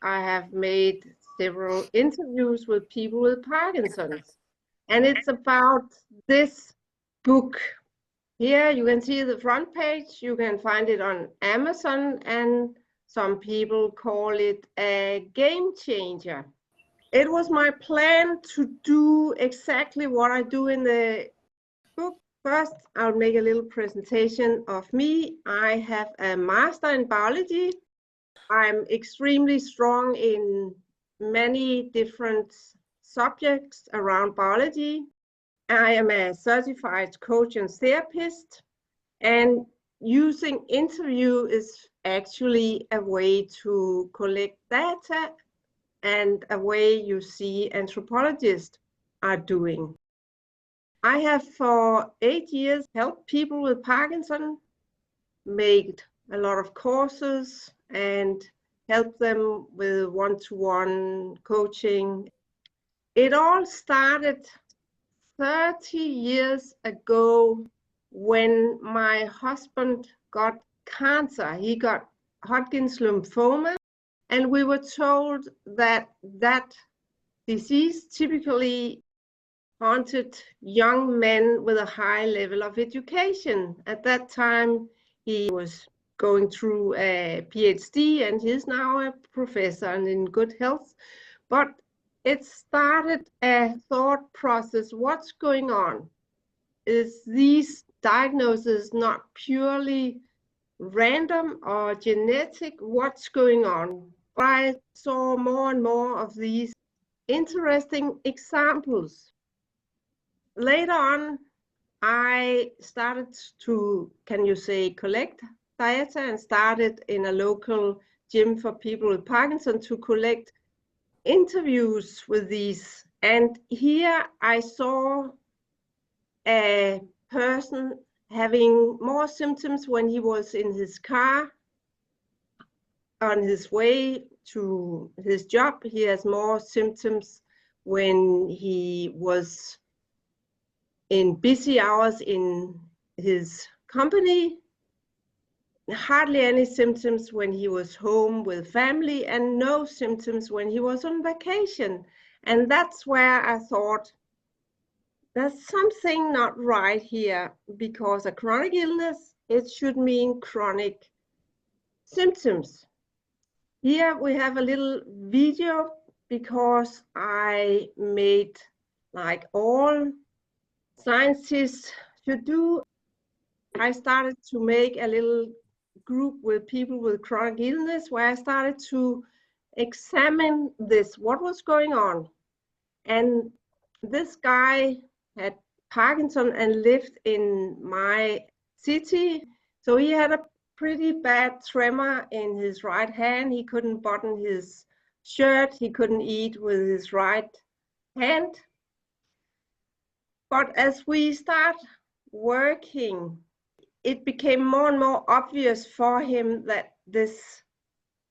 I have made several interviews with people with Parkinson's. And it's about this book. Here you can see the front page. You can find it on Amazon, and some people call it a game changer. It was my plan to do exactly what I do in the book. First, I'll make a little presentation of me. I have a master in biology. I'm extremely strong in many different subjects around biology. I am a certified coach and therapist, and using interview is actually a way to collect data and a way you see anthropologists are doing. I have for 8 years helped people with Parkinson, made a lot of courses and helped them with one-to-one coaching. It all started 30 years ago when my husband got cancer. He got Hodgkin's lymphoma, and we were told that that disease typically haunted young men with a high level of education. At that time, he was going through a PhD, and he's now a professor and in good health. But it started a thought process. What's going on? Is these diagnoses not purely random or genetic? What's going on? I saw more and more of these interesting examples. Later on, I started to, can you say, collect data, and started in a local gym for people with Parkinson to collect interviews with these. And here I saw a person having more symptoms when he was in his car on his way to his job. He has more symptoms when he was in busy hours in his company, hardly any symptoms when he was home with family, and no symptoms when he was on vacation. And that's where I thought, there's something not right here, because a chronic illness, it should mean chronic symptoms. Here we have a little video, because I made, like all scientists should do, I started to make a little group with people with chronic illness, where I started to examine this, what was going on. And this guy had Parkinson and lived in my city. So he had a pretty bad tremor in his right hand. He couldn't button his shirt. He couldn't eat with his right hand. But as we start working, it became more and more obvious for him that this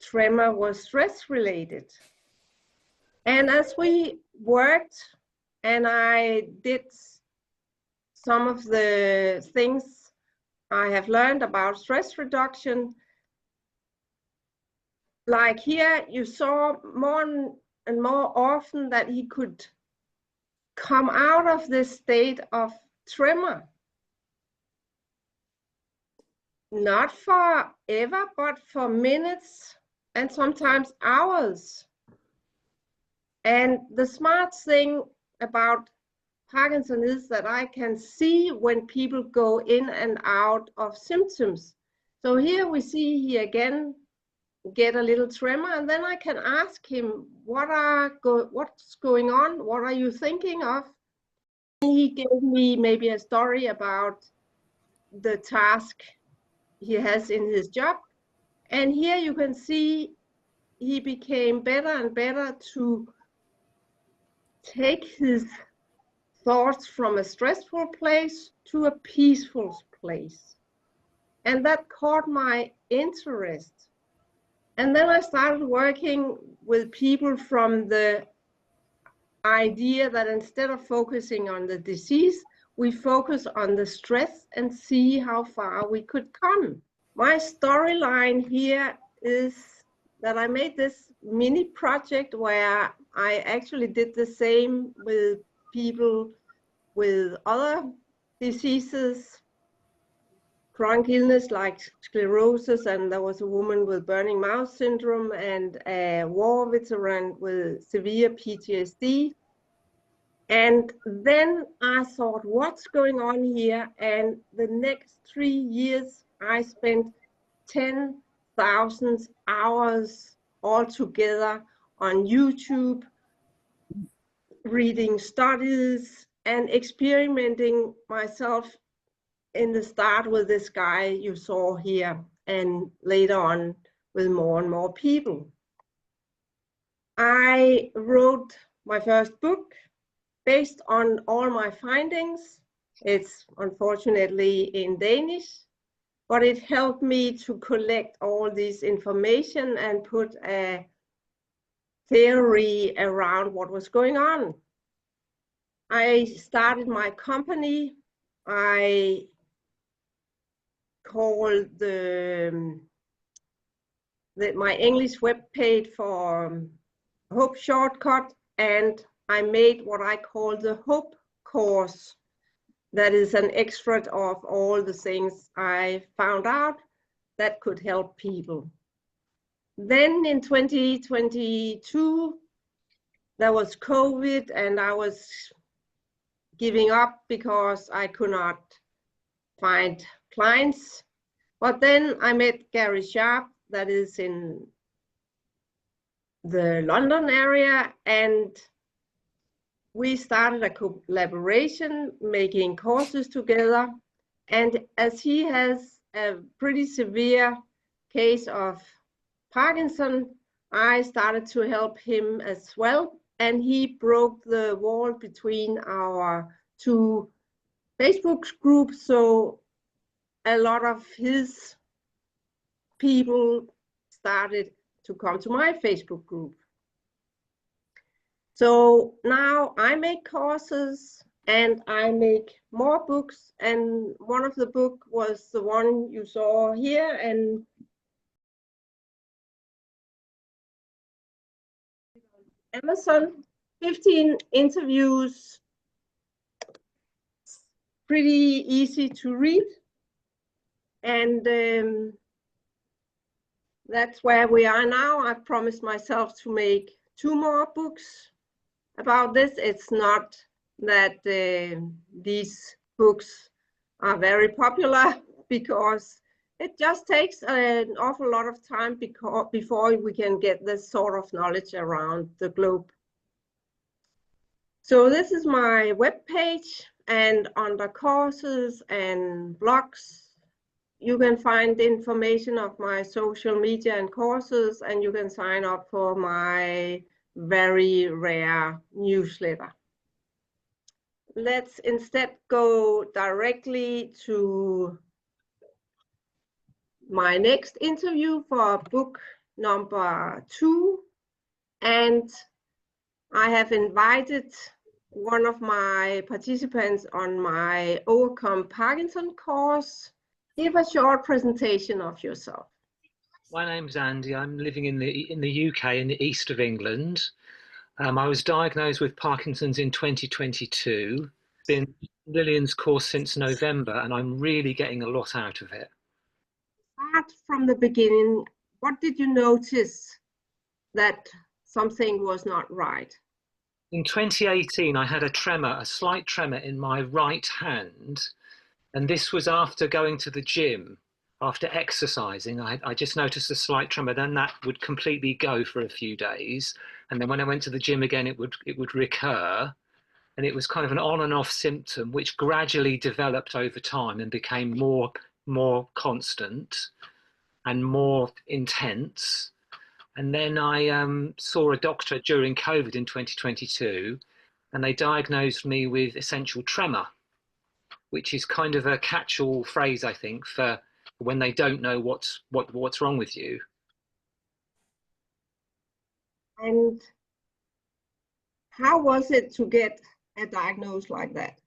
tremor was stress related. And as we worked and I did some of the things I have learned about stress reduction, like here you saw more and more often that he could come out of this state of tremor. Not forever, but for minutes and sometimes hours. And the smart thing about Parkinson is that I can see when people go in and out of symptoms. So here we see he again get a little tremor, and then I can ask him, what's going on? What are you thinking of? And he gave me maybe a story about the task he has in his job. And here you can see he became better and better to take his thoughts from a stressful place to a peaceful place. And that caught my interest. And then I started working with people from the idea that instead of focusing on the disease, we focus on the stress and see how far we could come. My storyline here is that I made this mini project where I actually did the same with people with other diseases, chronic illness like sclerosis, and there was a woman with burning mouth syndrome and a war veteran with severe PTSD. And then I thought, what's going on here? And the next 3 years, I spent 10,000 hours altogether on YouTube, reading studies and experimenting myself in the start with this guy you saw here, and later on with more and more people. I wrote my first book based on all my findings. It's unfortunately in Danish, but it helped me to collect all this information and put a theory around what was going on. I started my company. I called my English web page for Hope Shortcut, and I made what I call the Hope course. That is an extract of all the things I found out that could help people. Then in 2022, there was COVID, and I was giving up because I could not find clients. But then I met Gary Sharp, that is in the London area, and we started a collaboration, making courses together. And as he has a pretty severe case of Parkinson, I started to help him as well. And he broke the wall between our two Facebook groups. So a lot of his people started to come to my Facebook group. So now I make courses and I make more books, and one of the book was the one you saw here, and Amazon, 15 interviews, pretty easy to read, and that's where we are now. I've promised myself to make 2 more books about this. It's not that these books are very popular, because it just takes an awful lot of time before we can get this sort of knowledge around the globe. So this is my web page, and under courses and blogs, you can find information of my social media and courses, and you can sign up for my very rare newsletter. Let's instead go directly to my next interview for book number 2. And I have invited one of my participants on my Overcome Parkinson course. Give a short presentation of yourself. My name's Andy. I'm living in the UK, in the east of England. I was diagnosed with Parkinson's in 2022. Been Lillian's course since November, and I'm really getting a lot out of it. Start from the beginning. What did you notice that something was not right? In 2018, I had a slight tremor in my right hand, and this was after going to the gym. After exercising, I just noticed a slight tremor. Then that would completely go for a few days, and then when I went to the gym again, it would recur, and it was kind of an on and off symptom, which gradually developed over time and became more constant and more intense. And then I saw a doctor during COVID in 2022, and they diagnosed me with essential tremor, which is kind of a catch-all phrase, I think, for when they don't know what's wrong with you. And how was it to get a diagnosis like that?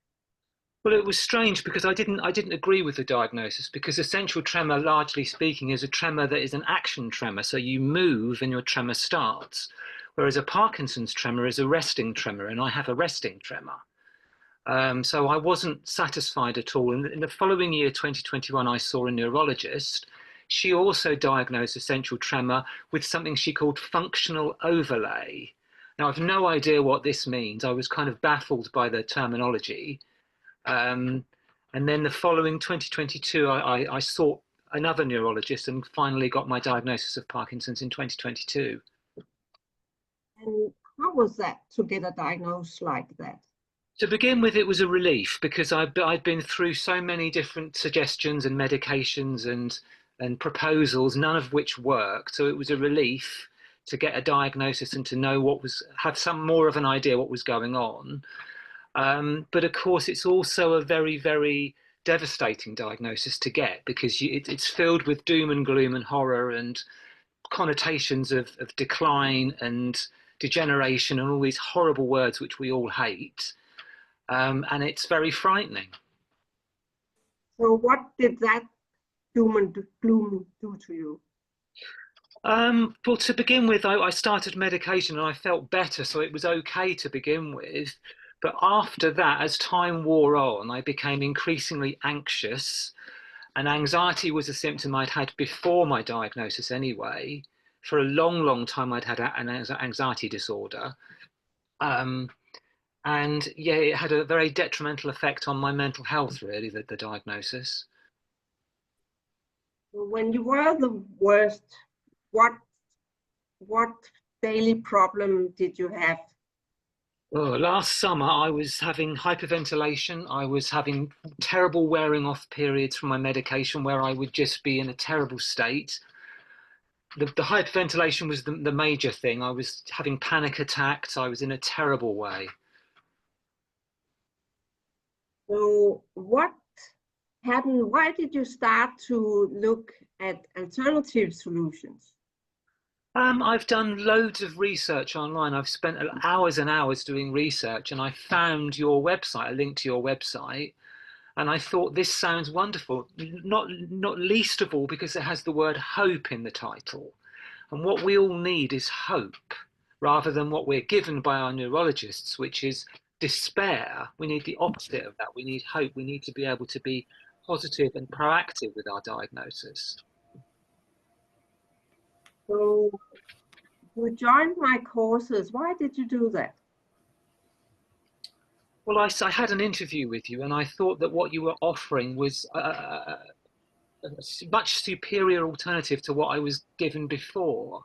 Well, it was strange because I didn't agree with the diagnosis, because essential tremor, largely speaking, is a tremor that is an action tremor. So you move and your tremor starts. Whereas a Parkinson's tremor is a resting tremor, and I have a resting tremor. So I wasn't satisfied at all. And in the following year, 2021, I saw a neurologist. She also diagnosed essential tremor with something she called functional overlay. Now, I've no idea what this means. I was kind of baffled by the terminology. Um, and then the following 2022, I sought another neurologist and finally got my diagnosis of Parkinson's in 2022. And how was that to get a diagnosis like that? To begin with, it was a relief because I'd been through so many different suggestions and medications and proposals, none of which worked. So it was a relief to get a diagnosis and to know have some more of an idea what was going on. But of course, it's also a very, very devastating diagnosis to get because it's filled with doom and gloom and horror and connotations of decline and degeneration and all these horrible words which we all hate. And it's very frightening. So what did that doom and gloom do to you? Well, to begin with, I started medication and I felt better, so it was okay to begin with. But after that, as time wore on, I became increasingly anxious, and anxiety was a symptom I'd had before my diagnosis anyway. For a long, long time, I'd had an anxiety disorder. Um, and yeah, it had a very detrimental effect on my mental health, really, the diagnosis. When you were the worst, what what daily problem did you have? Oh, last summer, I was having hyperventilation. I was having terrible wearing off periods from my medication where I would just be in a terrible state. The hyperventilation was the major thing. I was having panic attacks. I was in a terrible way. So what happened? Why did you start to look at alternative solutions? I've done loads of research online. I've spent hours and hours doing research, and I found your website, a link to your website, and I thought this sounds wonderful. Not least of all because it has the word hope in the title, and what we all need is hope, rather than what we're given by our neurologists, which is despair. We need the opposite of that. We need hope. We need to be able to be positive and proactive with our diagnosis. So you joined my courses. Why did you do that? Well, I had an interview with you, and I thought that what you were offering was a much superior alternative to what I was given before.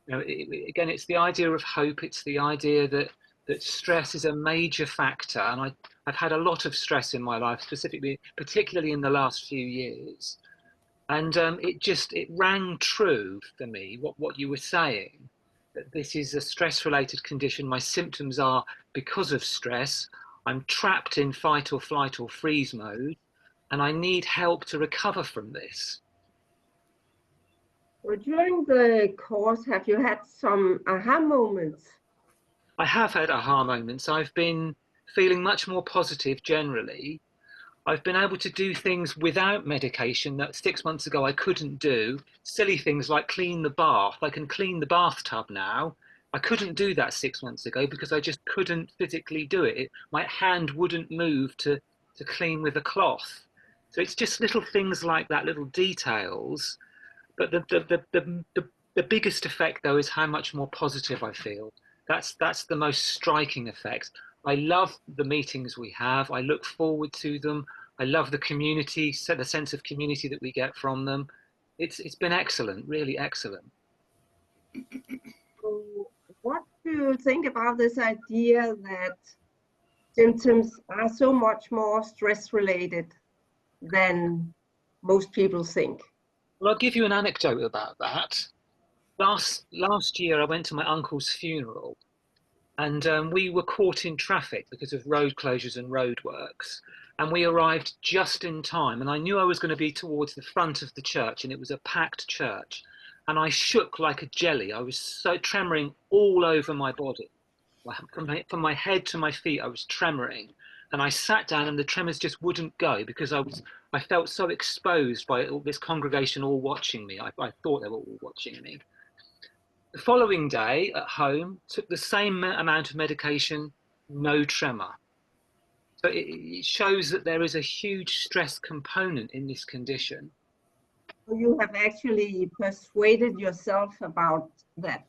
You know, again, it's the idea of hope. It's the idea that stress is a major factor, and I've had a lot of stress in my life, particularly in the last few years. And it rang true for me what you were saying, that this is a stress-related condition. My symptoms are because of stress. I'm trapped in fight or flight or freeze mode, and I need help to recover from this. Well, during the course, have you had some aha moments? I have had aha moments. I've been feeling much more positive generally. I've been able to do things without medication that 6 months ago I couldn't do. Silly things like clean the bath. I can clean the bathtub now. I couldn't do that 6 months ago because I just couldn't physically do it. My hand wouldn't move to clean with a cloth. So it's just little things like that, little details. But the biggest effect, though, is how much more positive I feel. That's the most striking effect. I love the meetings we have. I look forward to them. I love the community, the sense of community that we get from them. It's been excellent, really excellent. So what do you think about this idea that symptoms are so much more stress related than most people think? Well, I'll give you an anecdote about that. Last year, I went to my uncle's funeral, and we were caught in traffic because of road closures and roadworks. And we arrived just in time. And I knew I was going to be towards the front of the church, and it was a packed church. And I shook like a jelly. I was so tremoring all over my body. From my head to my feet, I was tremoring. And I sat down and the tremors just wouldn't go because I felt so exposed by all this congregation all watching me. I thought they were all watching me. The following day at home, took the same amount of medication, no tremor. So it shows that there is a huge stress component in this condition. You have actually persuaded yourself about that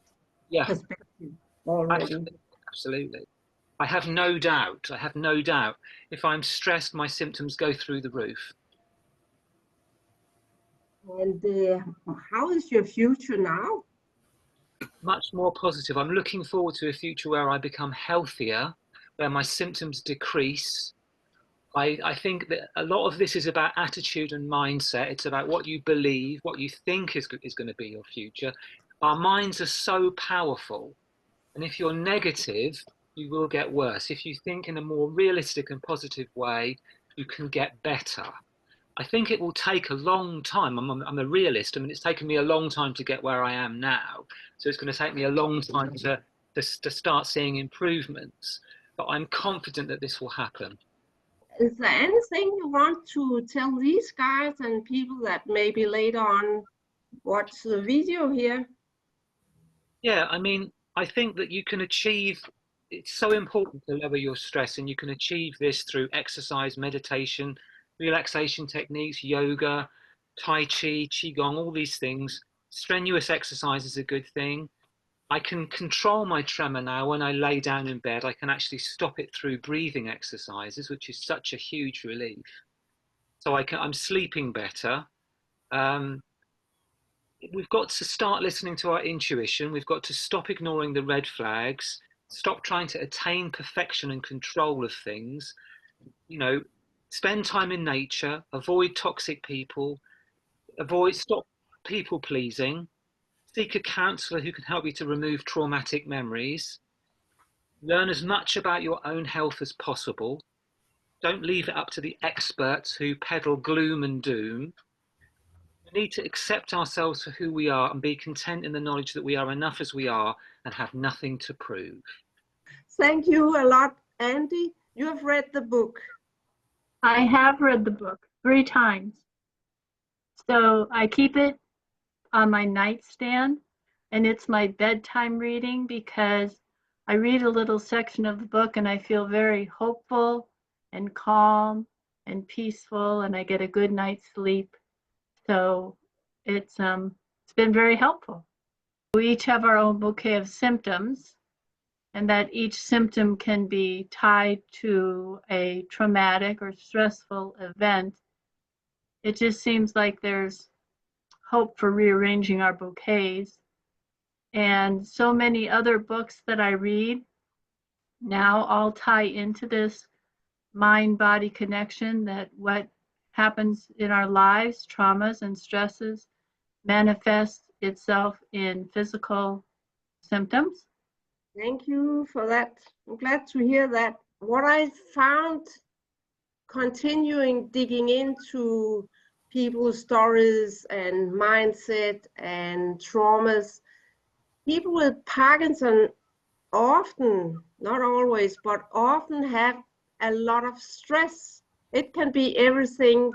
Yeah, perspective already. absolutely. I have no doubt. I have no doubt. If I'm stressed, my symptoms go through the roof. And how is your future now? Much more positive. I'm looking forward to a future where I become healthier, where my symptoms decrease. I think that a lot of this is about attitude and mindset. It's about what you believe, what you think is going to be your future. Our minds are so powerful. And if you're negative, you will get worse. If you think in a more realistic and positive way, you can get better. I think it will take a long time. I'm a realist. I mean, it's taken me a long time to get where I am now. So it's going to take me a long time to start seeing improvements. But I'm confident that this will happen. Is there anything you want to tell these guys and people that maybe later on watch the video here? Yeah, I mean, I think that you can achieve, it's so important to lower your stress, and you can achieve this through exercise, meditation, relaxation techniques, yoga, Tai Chi, Qigong, all these things. Strenuous exercise is a good thing. I can control my tremor now when I lay down in bed. I can actually stop it through breathing exercises, which is such a huge relief. So I'm sleeping better. Um, we've got to start listening to our intuition. We've got to stop ignoring the red flags, stop trying to attain perfection and control of things. You know, spend time in nature, avoid toxic people, stop people pleasing, seek a counselor who can help you to remove traumatic memories, learn as much about your own health as possible. Don't leave it up to the experts who peddle gloom and doom. We need to accept ourselves for who we are and be content in the knowledge that we are enough as we are and have nothing to prove. Thank you a lot, Andy. You have read the book. I have read the book 3 times. So I keep it on my nightstand, and it's my bedtime reading because I read a little section of the book and I feel very hopeful and calm and peaceful, and I get a good night's sleep. So it's been very helpful. We each have our own bouquet of symptoms, and that each symptom can be tied to a traumatic or stressful event. It just seems like there's hope for rearranging our bouquets. And so many other books that I read now all tie into this mind-body connection, that what happens in our lives, traumas and stresses, manifests itself in physical symptoms. Thank you for that. I'm glad to hear that. What I found continuing digging into people's stories and mindset and traumas, people with Parkinson often, not always, but often have a lot of stress. It can be everything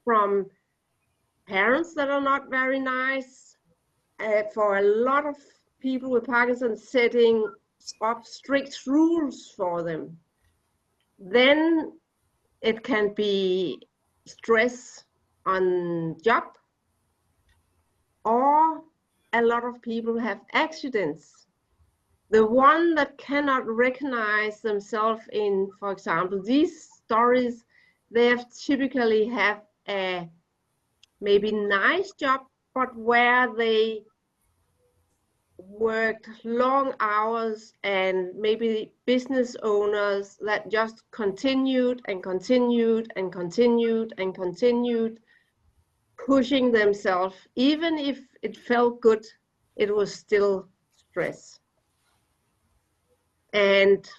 from parents that are not very nice, for a lot of people with Parkinson, setting up strict rules for them. Then it can be stress on job, or a lot of people have accidents. The one that cannot recognize themselves in, for example, these stories, they have typically have a maybe nice job, but where they worked long hours, and maybe business owners that just continued and continued and continued and continued, pushing themselves. Even if it felt good, it was still stress. And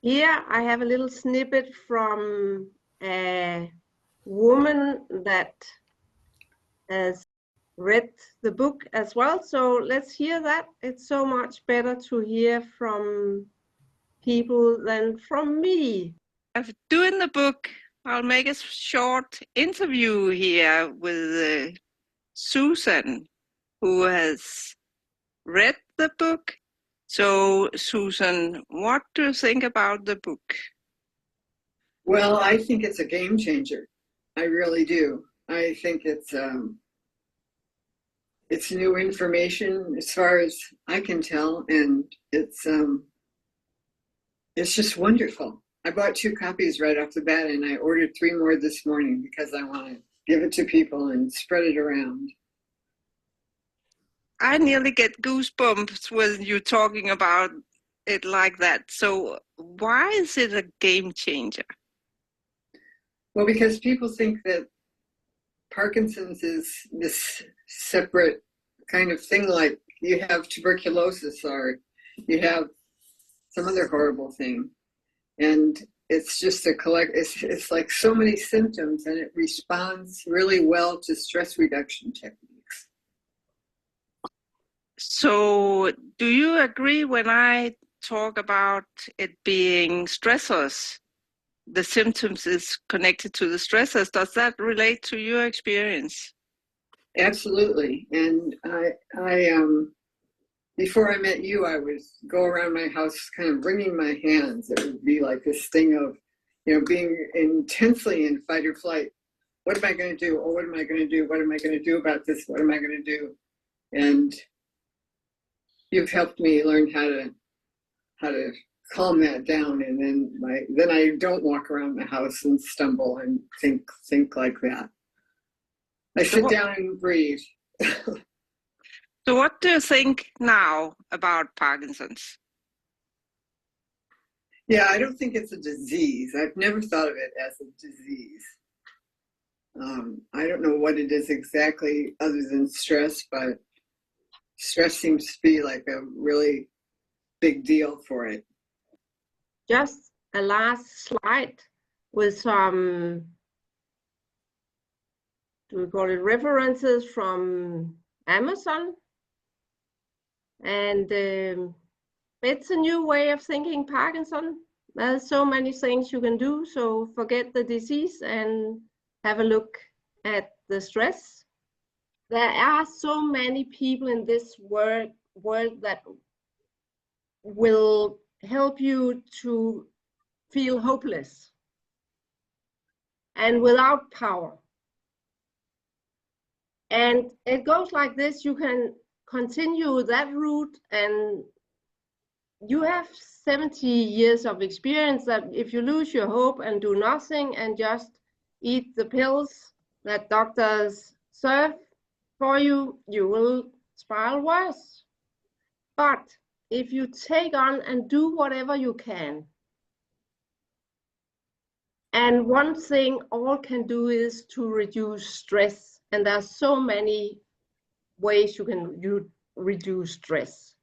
here I have a little snippet from a woman that has read the book as well. So let's hear that. It's so much better to hear from people than from me. Doing the book, I'll make a short interview here with Susan, who has read the book. So, Susan, what do you think about the book? Well, I think it's a game changer. I really do. I think it's new information as far as I can tell, and it's just wonderful. I bought 2 copies right off the bat, and I ordered 3 more this morning because I want to give it to people and spread it around. I nearly get goosebumps when you're talking about it like that. So why is it a game changer? Well, because people think that Parkinson's is this separate kind of thing, like you have tuberculosis or you have some other horrible thing. And it's just it's like so many symptoms, and it responds really well to stress reduction techniques. So do you agree when I talk about it being stressors, the symptoms is connected to the stressors? Does that relate to your experience? Absolutely. And I before I met you, I would go around my house kind of wringing my hands. It would be like this thing of, being intensely in fight or flight. What am I going to do? Oh, what am I going to do? What am I going to do about this? What am I going to do? And you've helped me learn how to calm that down, and then I don't walk around the house and stumble and think like that. I sit down and breathe. So what do you think now about Parkinson's? Yeah, I don't think it's a disease. I've never thought of it as a disease. I don't know what it is exactly other than stress, but stress seems to be like a really big deal for it. Just a last slide with some, do we call it, references from Amazon. And it's a new way of thinking Parkinson. There's so many things you can do, so forget the disease and have a look at the stress. There are so many people in this world that will help you to feel hopeless and without power. And it goes like this: you can continue that route, and you have 70 years of experience that if you lose your hope and do nothing and just eat the pills that doctors serve for you, you will spiral worse. But if you take on and do whatever you can, and one thing all can do is to reduce stress, and there are so many ways you can reduce stress.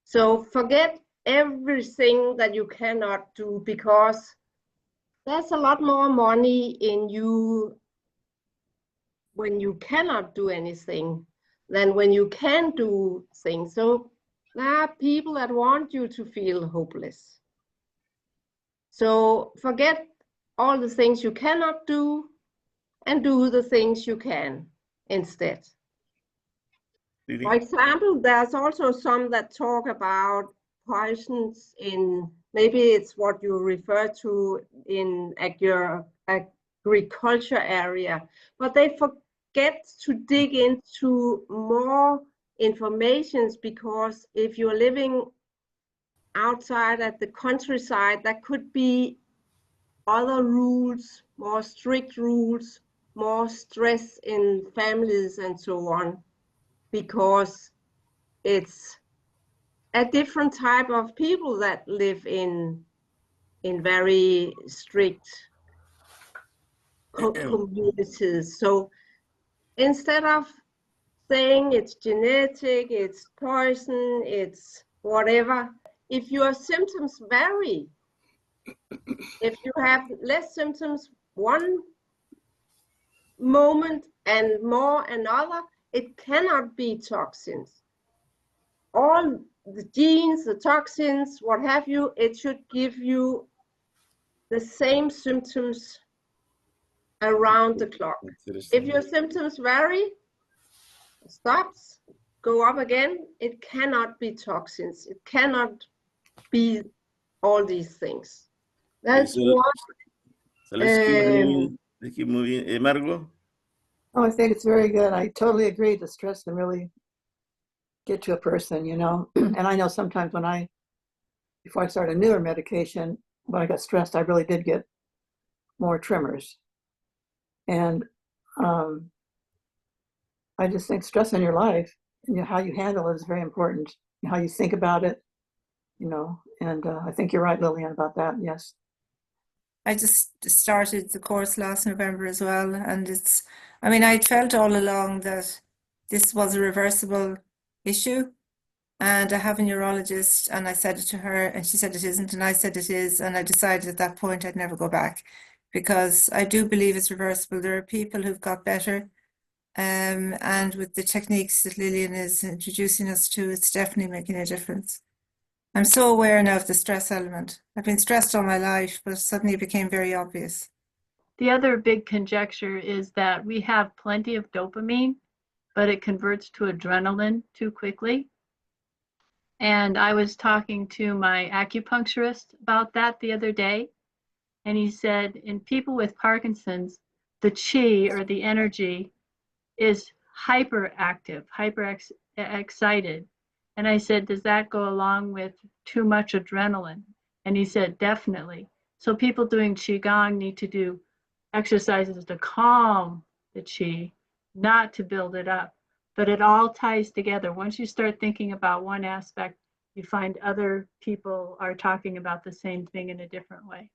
So forget everything that you cannot do, because there's a lot more money in you when you cannot do anything than when you can do things. So there are people that want you to feel hopeless. So forget all the things you cannot do and do the things you can instead. For example, there's also some that talk about poisons in, maybe it's what you refer to in agriculture area, but they forget to dig into more informations, because if you're living outside at the countryside, there could be other rules, more strict rules, more stress in families and so on, because it's a different type of people that live in very strict communities. So instead of saying it's genetic, it's poison, it's whatever, if your symptoms vary, if you have less symptoms one moment and more another, it cannot be toxins. All the genes, the toxins, what have you, it should give you the same symptoms around the clock. If your symptoms vary, stops, go up again, it cannot be toxins. It cannot be all these things. That's So one. let's keep moving. Margot? Oh, I think it's very good. I totally agree. The stress can really get to a person, you know. And I know sometimes before I started a newer medication, when I got stressed, I really did get more tremors. And I just think stress in your life, and how you handle it is very important. How you think about it, you know. And I think you're right, Lillian, about that. Yes. I just started the course last November as well, and I felt all along that this was a reversible issue, and I have a neurologist, and I said it to her, and she said it isn't, and I said it is, and I decided at that point I'd never go back, because I do believe it's reversible. There are people who've got better, and with the techniques that Lillian is introducing us to, it's definitely making a difference. I'm so aware now of the stress element. I've been stressed all my life, but suddenly it became very obvious. The other big conjecture is that we have plenty of dopamine, but it converts to adrenaline too quickly. And I was talking to my acupuncturist about that the other day, and he said in people with Parkinson's, the chi, or the energy, is hyperactive, excited. And I said, does that go along with too much adrenaline? And he said, definitely. So people doing Qigong need to do exercises to calm the Qi, not to build it up. But it all ties together. Once you start thinking about one aspect, you find other people are talking about the same thing in a different way.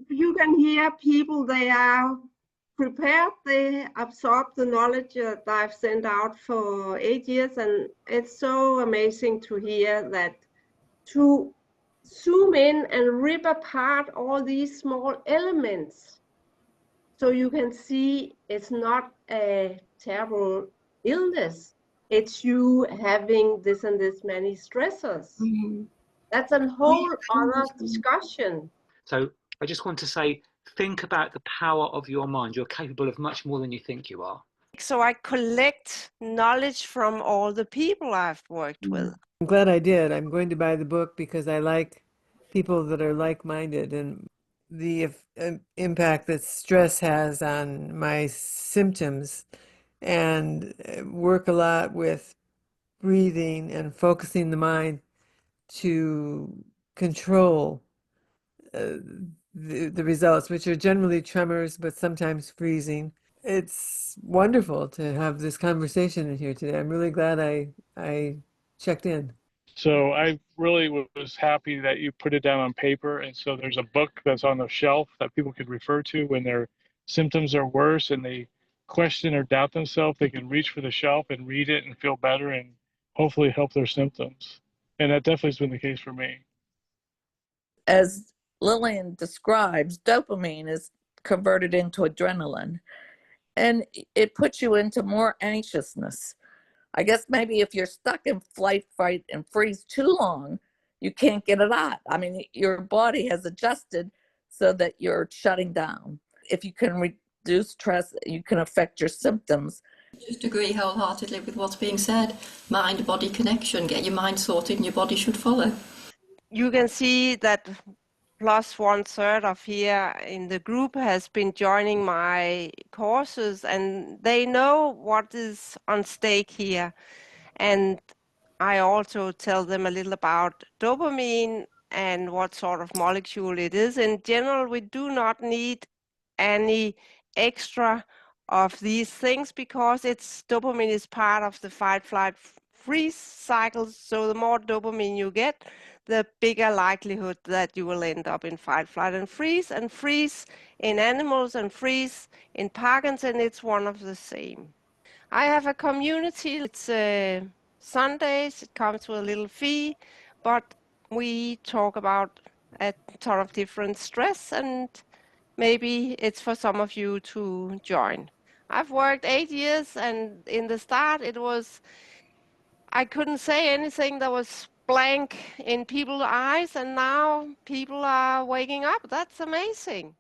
You can hear people, they are prepared, they absorb the knowledge that I've sent out for 8 years, and it's so amazing to hear that, to zoom in and rip apart all these small elements so you can see it's not a terrible illness, it's you having this and this many stressors. That's a whole other discussion. So I just want to say, think about the power of your mind. You're capable of much more than you think you are. So I collect knowledge from all the people I've worked with. I'm glad I did. I'm going to buy the book because I like people that are like-minded, and the impact that stress has on my symptoms, and work a lot with breathing and focusing the mind to control the results, which are generally tremors, but sometimes freezing. It's wonderful to have this conversation in here today. I'm really glad I checked in. So I really was happy that you put it down on paper. And so there's a book that's on the shelf that people could refer to when their symptoms are worse and they question or doubt themselves. They can reach for the shelf and read it and feel better and hopefully help their symptoms. And that definitely has been the case for me. As Lillian describes, dopamine is converted into adrenaline, and it puts you into more anxiousness. I guess maybe if you're stuck in flight, fight, and freeze too long, you can't get it out. I mean, your body has adjusted so that you're shutting down. If you can reduce stress, you can affect your symptoms. Just agree wholeheartedly with what's being said. Mind-body connection. Get your mind sorted and your body should follow. You can see that plus 1/3 of here in the group has been joining my courses, and they know what is on stake here. And I also tell them a little about dopamine and what sort of molecule it is. In general, we do not need any extra of these things because dopamine is part of the fight, flight, freeze cycles. So the more dopamine you get, the bigger likelihood that you will end up in fight, flight, and freeze. And freeze in animals and freeze in Parkinson, it's one of the same. I have a community. It's Sundays. It comes with a little fee, but we talk about a ton of different stress, and maybe it's for some of you to join. I've worked 8 years, and in the start it was I couldn't say anything that was blank in people's eyes, and now people are waking up. That's amazing.